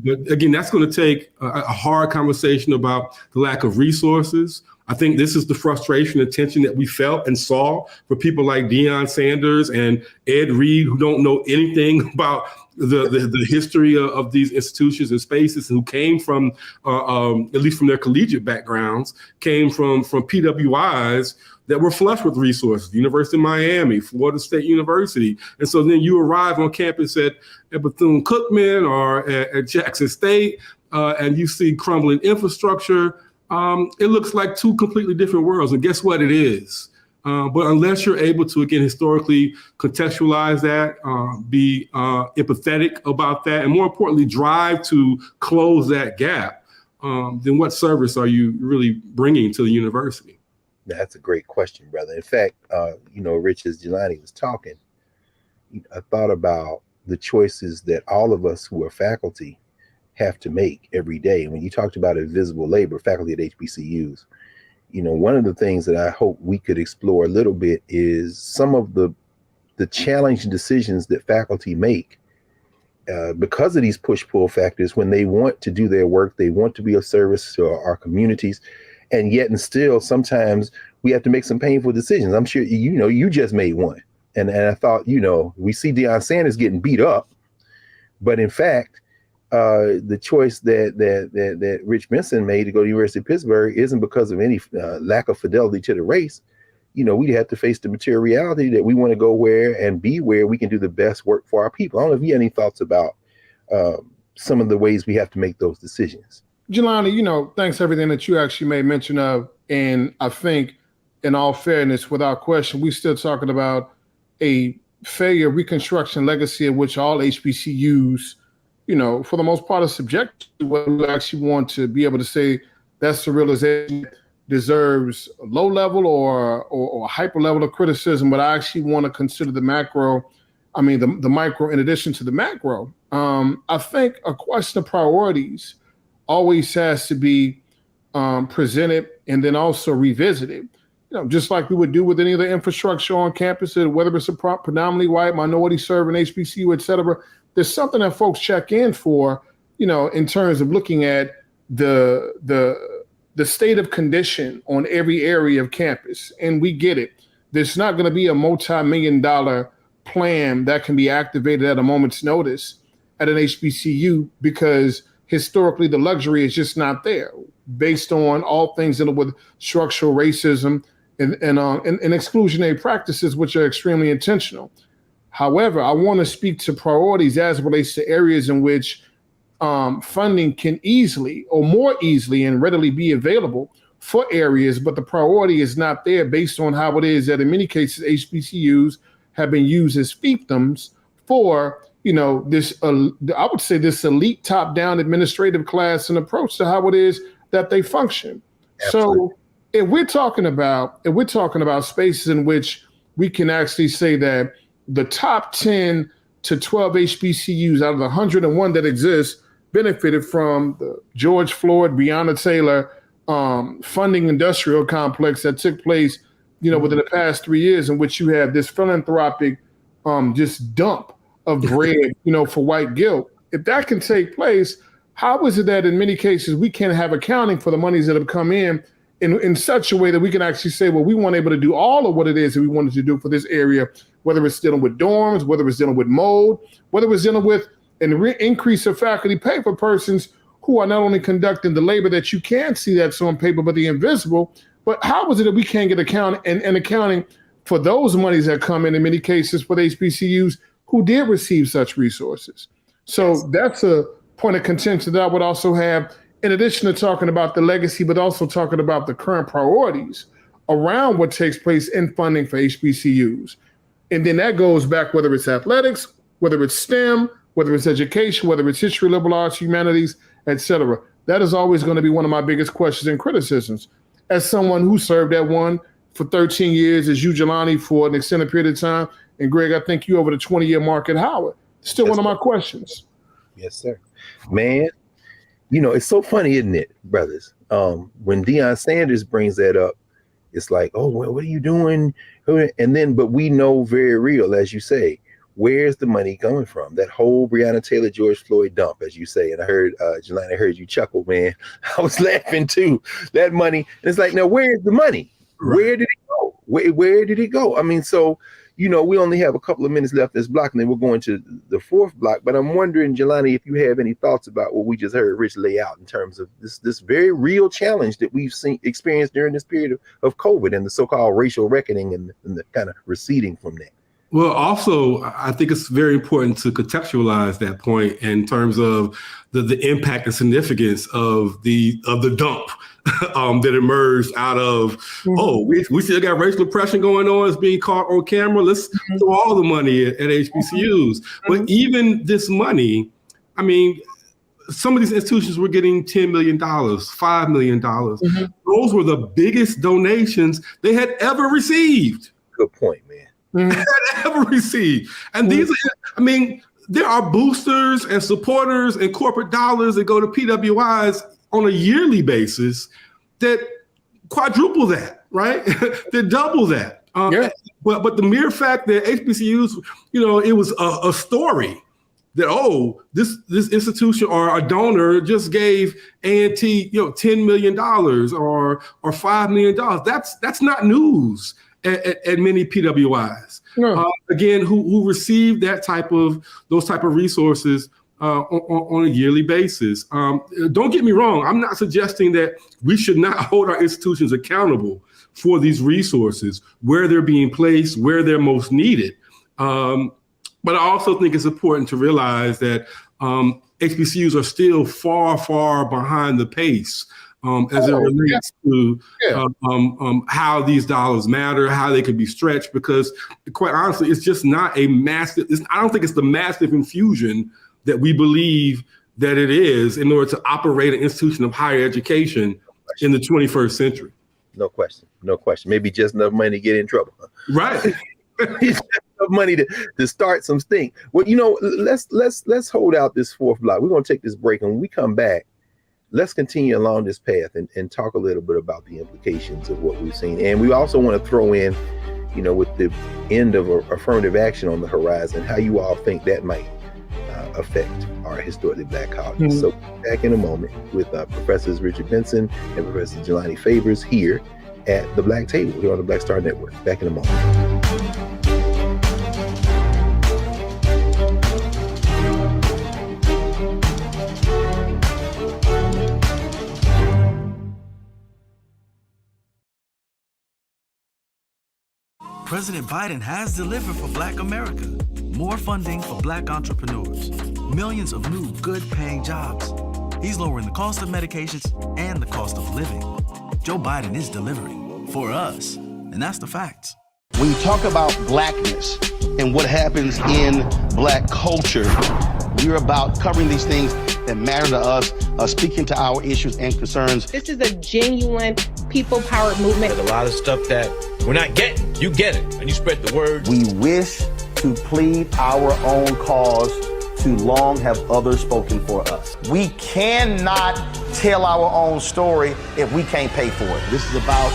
But again, that's going to take a hard conversation about the lack of resources. I think this is the frustration and tension that we felt and saw for people like Deion Sanders and Ed Reed, who don't know anything about the history of these institutions and spaces, who came from, at least from their collegiate backgrounds, came from PWIs that were flush with resources, University of Miami, Florida State University. And so then you arrive on campus at Bethune-Cookman or at Jackson State, and you see crumbling infrastructure. It looks like two completely different worlds. And guess what? It is. But unless you're able to, again, historically contextualize that, be empathetic about that, and more importantly, drive to close that gap, then what service are you really bringing to the university? That's a great question, brother. In fact, Rich, as Jelani was talking, I thought about the choices that all of us who are faculty have to make every day. And when you talked about invisible labor, faculty at HBCUs, one of the things that I hope we could explore a little bit is some of the challenging decisions that faculty make because of these push-pull factors. When they want to do their work, they want to be of service to our communities. And yet and still, sometimes we have to make some painful decisions. I'm sure, you just made one. And I thought, we see Deion Sanders getting beat up. But in fact, the choice that Rich Benson made to go to the University of Pittsburgh isn't because of any lack of fidelity to the race. We have to face the material reality that we want to go where and be where we can do the best work for our people. I don't know if you have any thoughts about some of the ways we have to make those decisions. Jelani, thanks for everything that you actually made mention of. And I think, in all fairness, without question, we're still talking about a failure reconstruction legacy in which all HBCUs, for the most part, are subject to what we actually want to be able to say that's the realization deserves a low level or a hyper level of criticism. But I actually want to consider the macro, the micro in addition to the macro. I think a question of priorities always has to be presented and then also revisited. Just like we would do with any other infrastructure on campus, whether it's a predominantly white, minority serving HBCU, et cetera, there's something that folks check in for, in terms of looking at the state of condition on every area of campus. And we get it. There's not going to be a multi-million-dollar plan that can be activated at a moment's notice at an HBCU because historically the luxury is just not there, based on all things dealing with structural racism and exclusionary practices, which are extremely intentional. However, I want to speak to priorities as it relates to areas in which funding can easily or more easily and readily be available for areas, but the priority is not there based on how it is that in many cases HBCUs have been used as fiefdoms for this, I would say, this elite top-down administrative class and approach to how it is that they function. Absolutely. So if we're talking about spaces in which we can actually say that the top 10 to 12 HBCUs out of the 101 that exist benefited from the George Floyd, Breonna Taylor funding industrial complex that took place, within the past 3 years, in which you have this philanthropic just dump of bread, for white guilt. If that can take place, how is it that in many cases we can't have accounting for the monies that have come in such a way that we can actually say, well, we weren't able to do all of what it is that we wanted to do for this area, whether it's dealing with dorms, whether it's dealing with mold, whether it's dealing with an increase of faculty pay for persons who are not only conducting the labor that you can see that's on paper, but the invisible. But how is it that we can't get accounting for those monies that come in many cases for the HBCUs who did receive such resources? So that's a point of contention that I would also have, in addition to talking about the legacy, but also talking about the current priorities around what takes place in funding for HBCUs. And then that goes back, whether it's athletics, whether it's STEM, whether it's education, whether it's history, liberal arts, humanities, etc. That is always going to be one of my biggest questions and criticisms. As someone who served at one for 13 years, as you, Jelani, for an extended period of time, and Greg, I think you over the 20-year mark at Howard. Still one of my questions. Yes, sir. Man, it's so funny, isn't it, brothers? When Deion Sanders brings that up, it's like, oh, well, what are you doing? And then, but we know very real, as you say, where's the money coming from? That whole Breonna Taylor, George Floyd dump, as you say. And I heard, Jelani, I heard you chuckle, man. I was laughing too. That money. And it's like, now, where's the money? Right. Where did it go? Where did it go? I mean, so, we only have a couple of minutes left in this block, and then we're going to the fourth block. But I'm wondering, Jelani, if you have any thoughts about what we just heard Rich lay out in terms of this very real challenge that we've experienced during this period of COVID and the so-called racial reckoning and the kind of receding from that. Well, also, I think it's very important to contextualize that point in terms of the impact and significance of the dump that emerged out of, we still got racial oppression going on. It's being caught on camera. Let's throw all the money at HBCUs. But even this money, I mean, some of these institutions were getting $10 million, $5 million. Those were the biggest donations they had ever received. Good point, man. Ever received. And these are, there are boosters and supporters and corporate dollars that go to PWIs on a yearly basis that quadruple that, right? That double that. But the mere fact that HBCUs, it was a story that, this institution or a donor just gave A&T, $10 million or $5 million. That's not news at many PWIs. Again, who receive those type of resources on a yearly basis. Don't get me wrong. I'm not suggesting that we should not hold our institutions accountable for these resources, where they're being placed, where they're most needed. But I also think it's important to realize that HBCUs are still far, far behind the pace as it relates to how these dollars matter, how they can be stretched, because quite honestly, it's just not a massive, I don't think it's the massive infusion that we believe that it is in order to operate an institution of higher education in the 21st century. No question. Maybe just enough money to get in trouble. Right. Just enough money to start some stink. Well, let's hold out this fourth block. We're going to take this break, and when we come back, let's continue along this path and talk a little bit about the implications of what we've seen. And we also want to throw in, with the end of affirmative action on the horizon, how you all think that might affect our historically Black colleges. So back in a moment with Professors Richard Benson and Professor Jelani Favors here at the Black Table here on the Black Star Network. Back in a moment. President Biden has delivered for Black America. More funding for Black entrepreneurs. Millions of new good-paying jobs. He's lowering the cost of medications and the cost of living. Joe Biden is delivering for us, and that's the facts. When you talk about blackness and what happens in Black culture, we're about covering these things that matter to us, speaking to our issues and concerns. This is a genuine people-powered movement. There's a lot of stuff that we're not getting. You get it, and you spread the word. We wish to plead our own cause. Too long have others spoken for us. We cannot tell our own story if we can't pay for it. This is about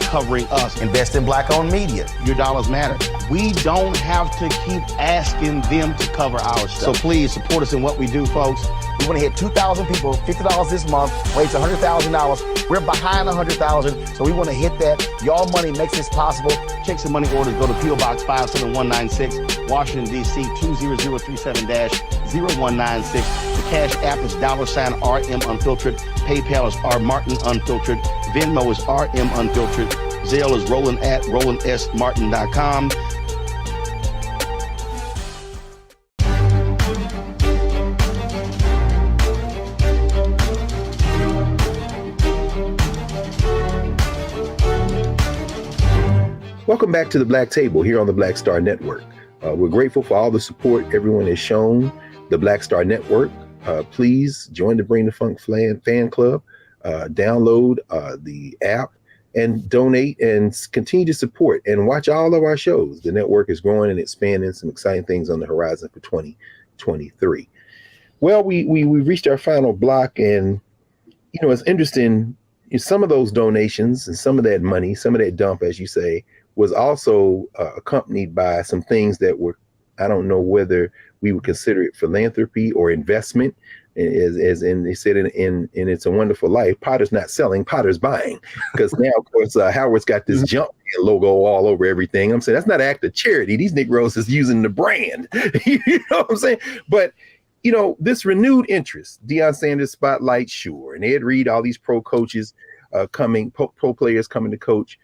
covering us. Invest in Black-owned media. Your dollars matter. We don't have to keep asking them to cover our stuff. So please support us in what we do, folks. We want to hit 2,000 people, $50 this month, raise $100,000. We're behind $100,000, so we want to hit that. Y'all money makes this possible. Check some money orders. Go to P.O. Box 57196, Washington, D.C. 20037-0196. The Cash App is $RM Unfiltered. PayPal is R Martin Unfiltered. Venmo is RM Unfiltered. Zelle is roland@rolandsmartin.com. Welcome back to the Black Table here on the Black Star Network. We're grateful for all the support everyone has shown the Black Star Network. Please join the Bring the Funk fan club, download the app, and donate and continue to support and watch all of our shows. The network is growing and expanding, some exciting things on the horizon for 2023. Well, we reached our final block, and it's interesting. Some of those donations and some of that money, some of that dump, as you say, was also accompanied by some things that were, I don't know whether we would consider it philanthropy or investment. As they said in It's a Wonderful Life, Potter's not selling, Potter's buying. Because now, of course, Howard's got this jump logo all over everything. I'm saying that's not an act of charity. These Negroes is using the brand. You know what I'm saying? But this renewed interest, Deion Sanders spotlight, sure, and Ed Reed, all these pro coaches pro players coming to coach.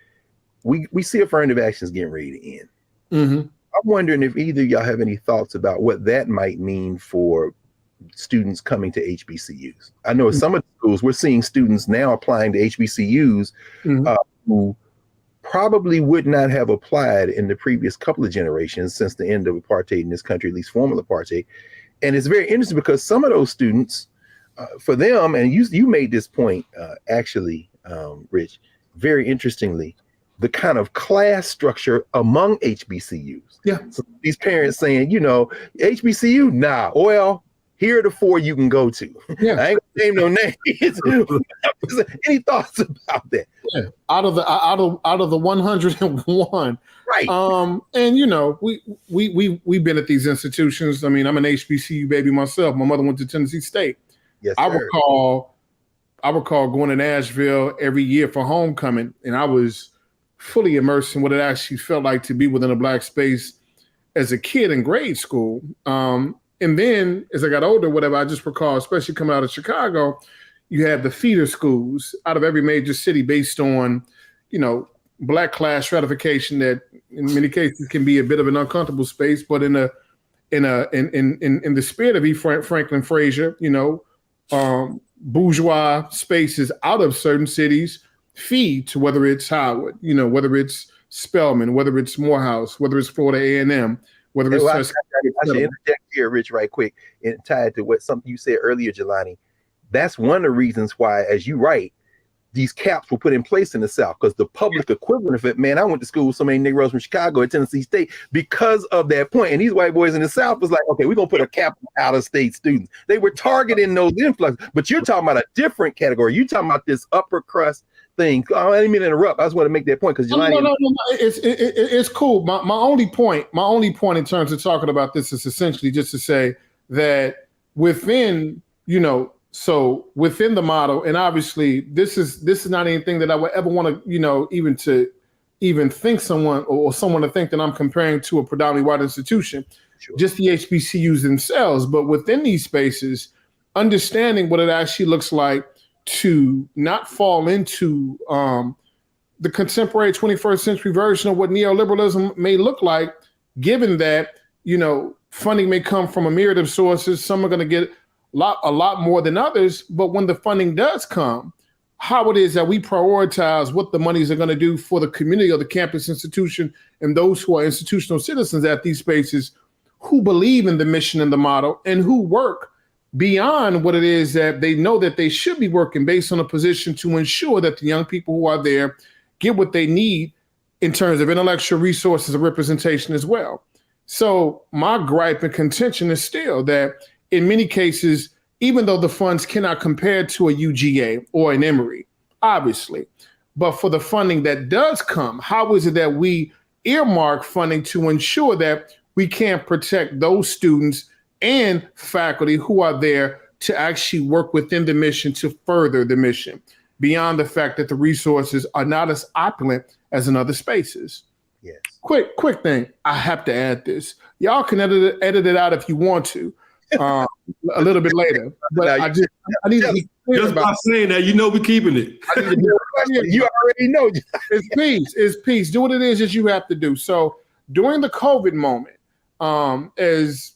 We see affirmative actions getting ready to end. Mm-hmm. I'm wondering if either of y'all have any thoughts about what that might mean for students coming to HBCUs. I know in some of the schools, we're seeing students now applying to HBCUs who probably would not have applied in the previous couple of generations since the end of apartheid in this country, at least formal apartheid. And it's very interesting because some of those students, for them, and you made this point, actually, Rich, very interestingly, the kind of class structure among HBCUs. Yeah. So these parents saying, HBCU, nah, well, here are the 4 you can go to. Yeah. I ain't gonna name no names. Any thoughts about that? Yeah. Out of the 101. Right. And we've been at these institutions. I mean, I'm an HBCU baby myself. My mother went to Tennessee State. Yes, I recall going to Nashville every year for homecoming, and I was fully immersed in what it actually felt like to be within a Black space as a kid in grade school. And then as I got older, whatever, I just recall, especially coming out of Chicago, you have the feeder schools out of every major city based on, Black class stratification that in many cases can be a bit of an uncomfortable space, but in the spirit of E. Franklin Frazier, bourgeois spaces out of certain cities feed to whether it's Howard, whether it's Spelman, whether it's Morehouse, whether it's Florida A&M, whether it's... I should interject here, Rich, right quick, and tied to something you said earlier, Jelani. That's one of the reasons why, as you write, these caps were put in place in the South, because the public equivalent of it, man, I went to school with so many Negroes from Chicago at Tennessee State because of that point. And these white boys in the South was like, okay, we're going to put a cap on out-of-state students. They were targeting those influxes, but you're talking about a different category. You're talking about this upper crust thing. I didn't mean to interrupt. I just want to make that point because no. It's cool. My only point in terms of talking about this is essentially just to say that within, so within the model, and obviously this is not anything that I would ever want to, even think someone to think that I'm comparing to a predominantly white institution, sure. Just the HBCUs themselves. But within these spaces, understanding what it actually looks like to not fall into the contemporary 21st century version of what neoliberalism may look like, given that, funding may come from a myriad of sources. Some are going to get a lot more than others. But when the funding does come, how it is that we prioritize what the monies are going to do for the community or the campus institution and those who are institutional citizens at these spaces who believe in the mission and the model and who work beyond what it is that they know that they should be working based on a position to ensure that the young people who are there get what they need in terms of intellectual resources and representation as well. So my gripe and contention is still that in many cases, even though the funds cannot compare to a UGA or an Emory, obviously, but for the funding that does come, how is it that we earmark funding to ensure that we can protect those students and faculty who are there to actually work within the mission to further the mission, beyond the fact that the resources are not as opulent as in other spaces. Yes. Quick thing. I have to add this. Y'all can edit it out if you want to, a little bit later. But I need to be clear just about by saying that, we're keeping it. I need to be clear. You already know. It's peace. Do what it is that you have to do. So during the COVID moment, as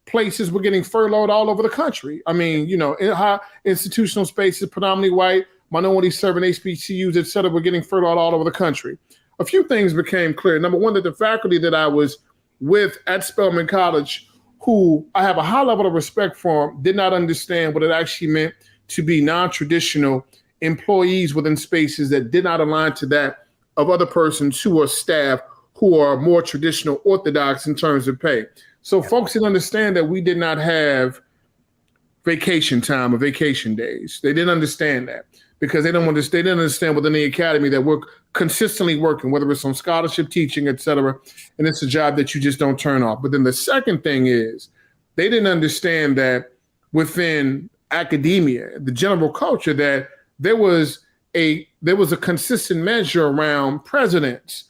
places were getting furloughed all over the country. I mean, in high institutional spaces, predominantly white, minority serving HBCUs, et cetera, were getting furloughed all over the country. A few things became clear. Number one, that the faculty that I was with at Spelman College, who I have a high level of respect for, did not understand what it actually meant to be non-traditional employees within spaces that did not align to that of other persons who are staff who are more traditional orthodox in terms of pay. So folks didn't understand that we did not have vacation time or vacation days. They didn't understand that because they didn't understand within the academy that we're consistently working, whether it's on scholarship, teaching, et cetera. And it's a job that you just don't turn off. But then the second thing is they didn't understand that within academia, the general culture, that there was a consistent measure around presidents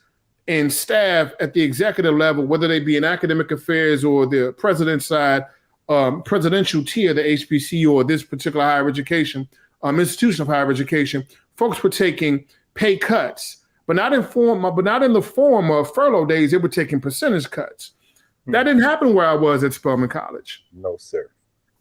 and staff at the executive level, whether they be in academic affairs or the president's side, presidential tier, the HBCU or this particular higher education, institution of higher education, folks were taking pay cuts, but not in the form of furlough days. They were taking percentage cuts. That didn't happen where I was at Spelman College. No, sir.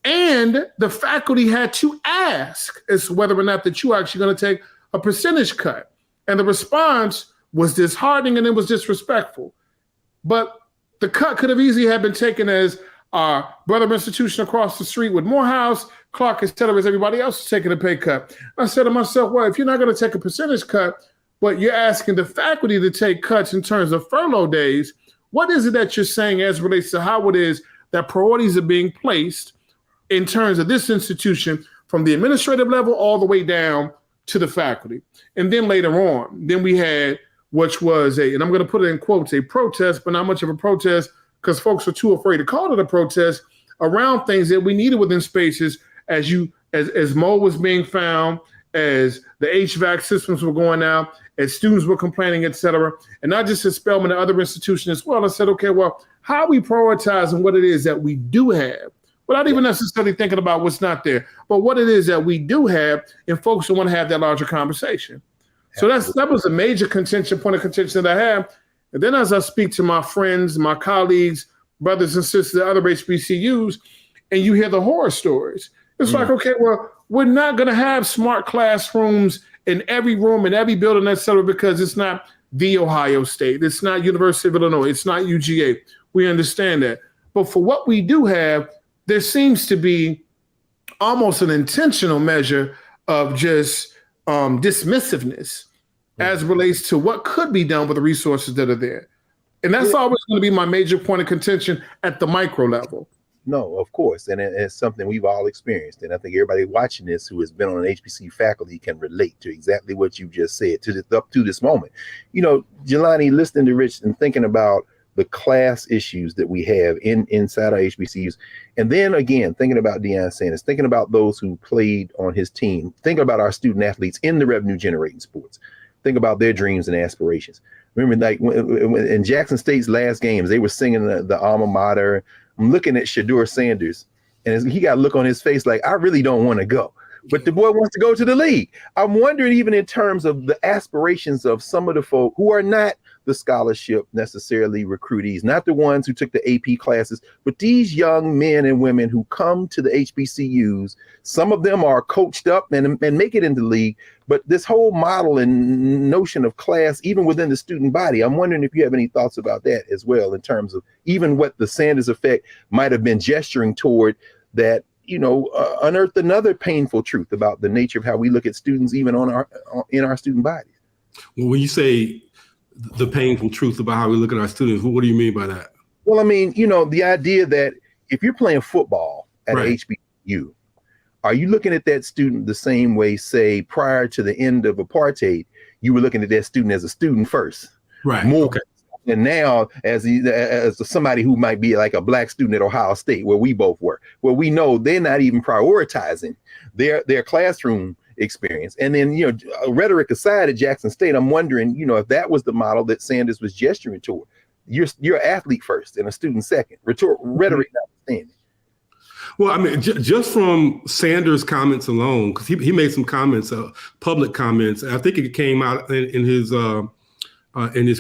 And the faculty had to ask as to whether or not that you actually going to take a percentage cut. And the response was disheartening and it was disrespectful. But the cut could have easily have been taken as our brother institution across the street with Morehouse, Clark, et cetera, as everybody else is taking a pay cut. I said to myself, well, if you're not going to take a percentage cut, but you're asking the faculty to take cuts in terms of furlough days, what is it that you're saying as relates to how it is that priorities are being placed in terms of this institution from the administrative level all the way down to the faculty? And then later on, then we had, which was and I'm going to put it in quotes, a protest, but not much of a protest because folks are too afraid to call it a protest around things that we needed within spaces as mold was being found, as the HVAC systems were going out, as students were complaining, et cetera, and not just at Spelman and other institutions as well. I said, okay, well, how are we prioritizing what it is that we do have without even necessarily thinking about what's not there, but what it is that we do have, and folks who want to have that larger conversation. So that was a major point of contention that I have. And then as I speak to my friends, my colleagues, brothers and sisters at other HBCUs, and you hear the horror stories, it's like, okay, well, we're not going to have smart classrooms in every room, in every building, et cetera, because it's not the Ohio State. It's not University of Illinois. It's not UGA. We understand that. But for what we do have, there seems to be almost an intentional measure of just dismissiveness as relates to what could be done with the resources that are there. And that's always going to be my major point of contention at the micro level. No, of course. And it's something we've all experienced. And I think everybody watching this who has been on an HBCU faculty can relate to exactly what you just said up to this moment. Jelani, listening to Rich and thinking about the class issues that we have inside our HBCUs. And then again, thinking about Deion Sanders, thinking about those who played on his team, thinking about our student athletes in the revenue generating sports, think about their dreams and aspirations. Remember, like when in Jackson State's last games, they were singing the alma mater. I'm looking at Shedeur Sanders, and he got a look on his face like, I really don't want to go. But the boy wants to go to the league. I'm wondering, even in terms of the aspirations of some of the folk who are not the scholarship necessarily recruitees, not the ones who took the AP classes, but these young men and women who come to the HBCUs. Some of them are coached up and make it into the league. But this whole model and notion of class, even within the student body, I'm wondering if you have any thoughts about that as well, in terms of even what the Sanders effect might have been gesturing toward, that unearthed another painful truth about the nature of how we look at students, even in our student bodies. Well, when you say the painful truth about how we look at our students, what do you mean by that? Well, I mean, the idea that if you're playing football at HBCU, are you looking at that student the same way, say, prior to the end of apartheid, you were looking at that student as a student first? Right. More And now, as somebody who might be like a black student at Ohio State, where we both were, where we know they're not even prioritizing their classroom experience. And then, rhetoric aside at Jackson State, I'm wondering, if that was the model that Sanders was gesturing toward. You're an athlete first and a student second. Rhetoric notwithstanding. Well, I mean, just from Sanders' comments alone, because he made some comments, public comments. I think it came out in his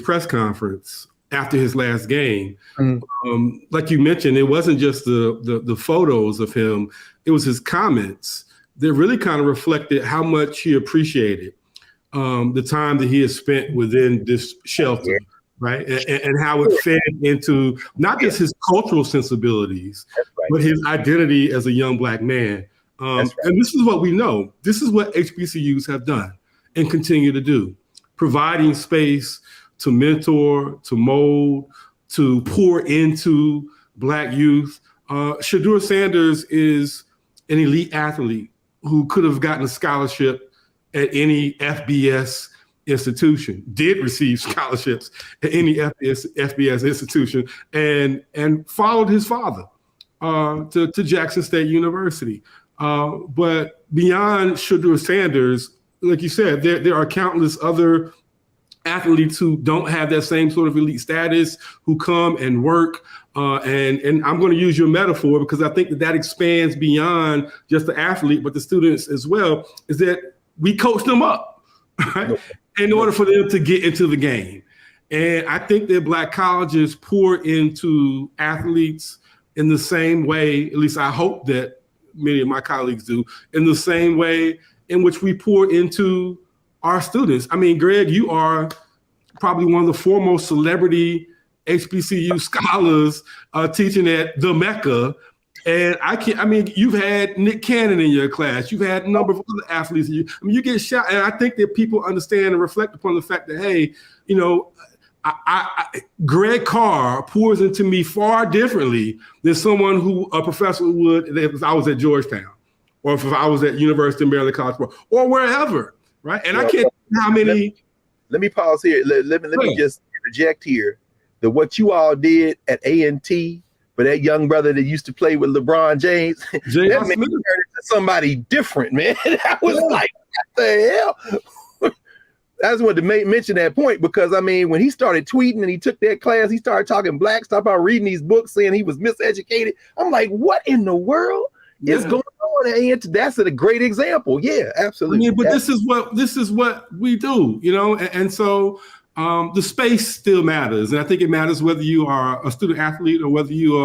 press conference after his last game. Like you mentioned, it wasn't just the photos of him; it was his comments that really kind of reflected how much he appreciated the time that he has spent within this shelter. Yeah. Right. And how it fed into not just his cultural sensibilities, but his identity as a young black man. And this is what we know. This is what HBCUs have done and continue to do, providing space to mentor, to mold, to pour into black youth. Shedeur Sanders is an elite athlete who could have gotten a scholarship at any FBS institution, did receive scholarships at any FBS institution, and followed his father to Jackson State University. But beyond Shedeur Sanders, like you said, there are countless other athletes who don't have that same sort of elite status, who come and work. And I'm going to use your metaphor because I think that expands beyond just the athlete, but the students as well, is that we coach them up, right? In order for them to get into the game. And I think that black colleges pour into athletes in the same way, at least I hope that many of my colleagues do, in the same way in which we pour into our students. I mean, Greg, you are probably one of the foremost celebrity HBCU scholars teaching at the Mecca. And you've had Nick Cannon in your class. You've had a number of other athletes. You get shot. And I think that people understand and reflect upon the fact that, hey, Greg Carr pours into me far differently than someone a professor would if I was at Georgetown or if I was at University of Maryland College Park or wherever, right? And I can't tell how many. Let me pause here. Let me just interject here that what you all did at A&T, but that young brother that used to play with LeBron James, that made me turn into somebody different, man. I was like, what the hell? I just wanted to mention that point because, I mean, when he started tweeting and he took that class, he started talking black stuff about reading these books, saying he was miseducated. I'm like, what in the world is going on? And that's a great example. Yeah, absolutely. I mean, but this is what we do, and so the space still matters. And I think it matters whether you are a student athlete or whether you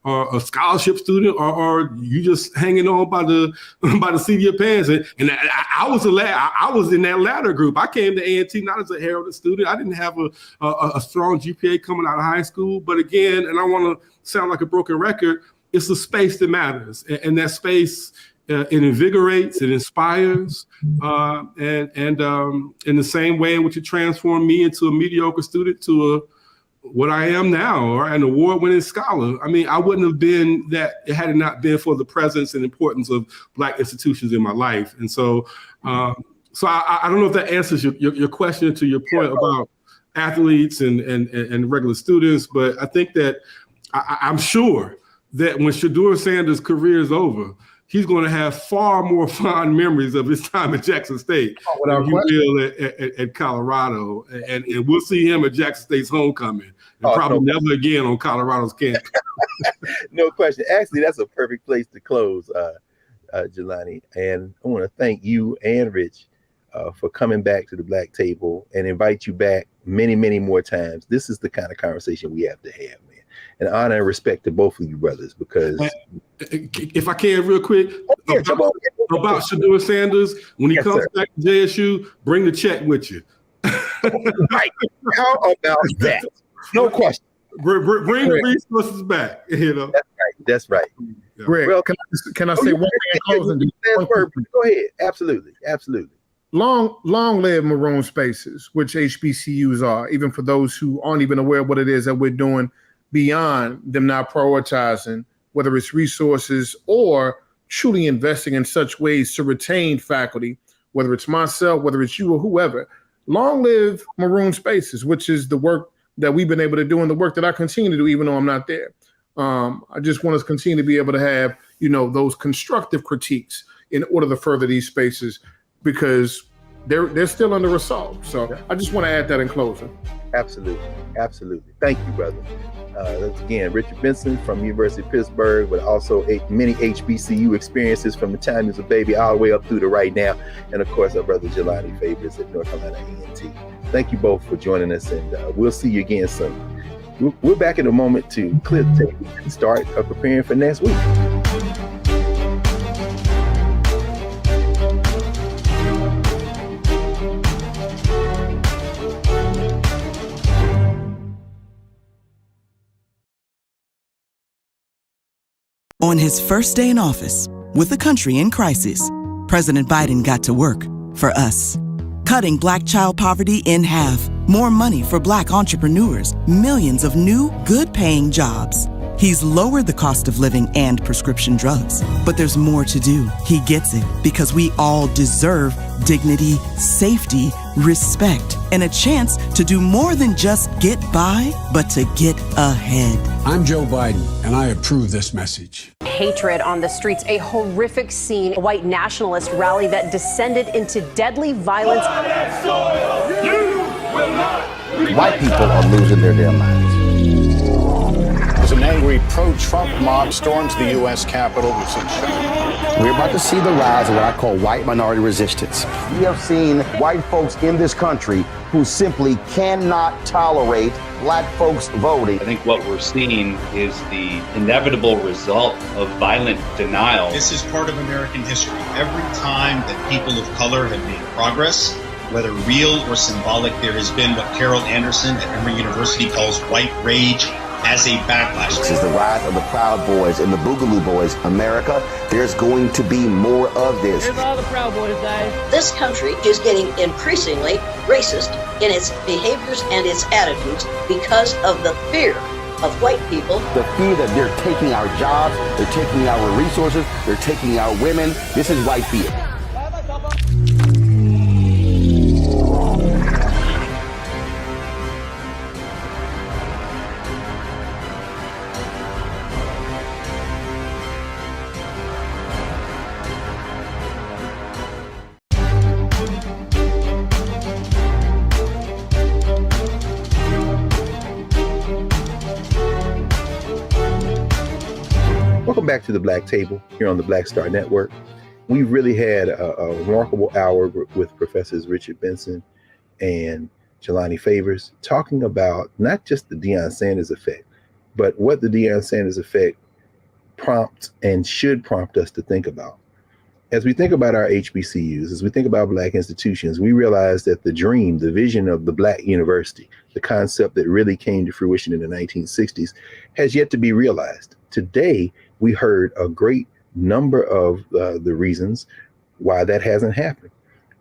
are a scholarship student or you just hanging on by the seat of your pants. And I was in that latter group. I came to A&T not as a heralded student. I didn't have a strong GPA coming out of high school. But again, and I want to sound like a broken record, it's the space that matters. And that space, it invigorates, it inspires, and in the same way in which it transformed me into a mediocre student to what I am now, or an award-winning scholar. I mean, I wouldn't have been that had it not been for the presence and importance of black institutions in my life. And so, I don't know if that answers your question to your point about athletes and regular students, but I think that I'm sure that when Shedeur Sanders' career is over, he's going to have far more fond memories of his time at Jackson State than he will at Colorado. And we'll see him at Jackson State's homecoming and probably never again on Colorado's campus. No question. Actually, that's a perfect place to close, Jelani. And I want to thank you and Rich for coming back to the Black Table and invite you back many, many more times. This is the kind of conversation we have to have, man. And honor and respect to both of you brothers, because if I can real quick about Shedeur Sanders, when he comes back to JSU, bring the check with you. Right. How about that? No question. Bring the resources back. That's right. Yeah. Greg, well, can I say one thing in closing? Go ahead. Absolutely. Long live Maroon Spaces, which HBCUs are, even for those who aren't even aware of what it is that we're doing beyond them not prioritizing, whether it's resources or truly investing in such ways to retain faculty, whether it's myself, whether it's you or whoever. Long live Maroon Spaces, which is the work that we've been able to do and the work that I continue to do, even though I'm not there. I just want us to continue to be able to have, those constructive critiques in order to further these spaces, because they're still under assault. So I just want to add that in closing. Absolutely. Absolutely. Thank you, brother. That's again, Richard Benson from University of Pittsburgh, but also many HBCU experiences from the time he was a baby all the way up through to right now. And of course, our brother Jelani Favors at North Carolina A&T. Thank you both for joining us, and we'll see you again soon. We're back in a moment to clear the table and start preparing for next week. On his first day in office, with the country in crisis, President Biden got to work for us. Cutting Black child poverty in half, more money for Black entrepreneurs, millions of new, good-paying jobs. He's lowered the cost of living and prescription drugs. But there's more to do. He gets it, because we all deserve dignity, safety, respect, and a chance to do more than just get by, but to get ahead. I'm Joe Biden, and I approve this message. Hatred on the streets, a horrific scene, a white nationalist rally that descended into deadly violence. White people are losing their damn minds. As an angry pro-Trump mob storms the U.S. Capitol, we're about to see the rise of what I call white minority resistance. We have seen white folks in this country who simply cannot tolerate Black folks voting. I think what we're seeing is the inevitable result of violent denial. This is part of American history. Every time that people of color have made progress, whether real or symbolic, there has been what Carol Anderson at Emory University calls white rage as a backlash. This is the rise of the Proud Boys and the Boogaloo Boys. America, there's going to be more of this. Here's all the Proud Boys, guys. This country is getting increasingly racist in its behaviors and its attitudes because of the fear of white people. The fear that they're taking our jobs, they're taking our resources, they're taking our women. This is white fear. Welcome back to the Black Table here on the Black Star Network. We really had a remarkable hour with Professors Richard Benson and Jelani Favors talking about not just the Deion Sanders effect, but what the Deion Sanders effect prompts and should prompt us to think about. As we think about our HBCUs, as we think about Black institutions, we realize that the dream, the vision of the Black university, the concept that really came to fruition in the 1960s, has yet to be realized. Today, we heard a great number of the reasons why that hasn't happened.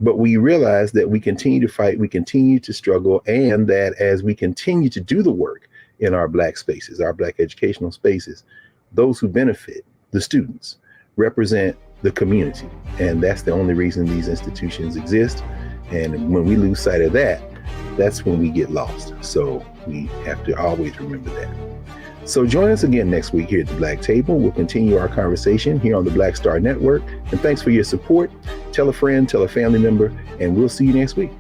But we realize that we continue to fight, we continue to struggle, and that as we continue to do the work in our Black spaces, our Black educational spaces, those who benefit, the students, represent the community. And that's the only reason these institutions exist. And when we lose sight of that, that's when we get lost. So we have to always remember that. So join us again next week here at the Black Table. We'll continue our conversation here on the Black Star Network. And thanks for your support. Tell a friend, tell a family member, and we'll see you next week.